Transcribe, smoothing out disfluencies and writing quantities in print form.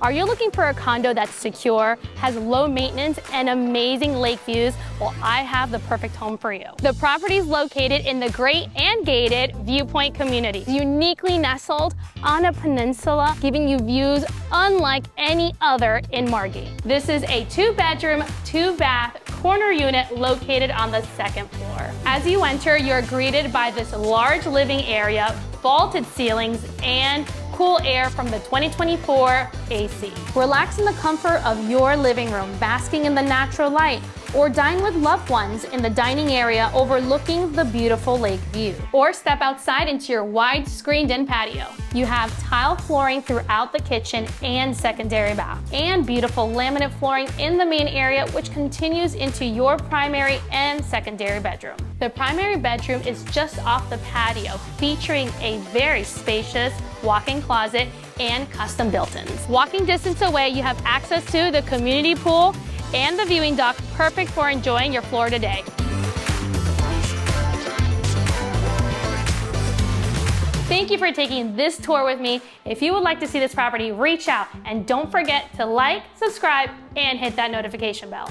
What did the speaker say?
Are you looking for a condo that's secure, has low maintenance, and amazing lake views? Well, I have the perfect home for you. The property is located in the great and gated Viewpointe community, uniquely nestled on a peninsula, giving you views unlike any other in Margate. This is a 2-bedroom, 2-bath corner unit located on the 2nd floor. As you enter, you're greeted by this large living area, vaulted ceilings, and cool air from the 2024 AC. Relax in the comfort of your living room, basking in the natural light, or dine with loved ones in the dining area overlooking the beautiful lake view. Or step outside into your wide screened-in patio. You have tile flooring throughout the kitchen and secondary bath, and beautiful laminate flooring in the main area, which continues into your primary and secondary bedroom. The primary bedroom is just off the patio, featuring a very spacious walk-in closet and custom built-ins. Walking distance away, you have access to the community pool and the viewing dock, perfect for enjoying your Florida day. Thank you for taking this tour with me. If you would like to see this property, reach out, and don't forget to like, subscribe, and hit that notification bell.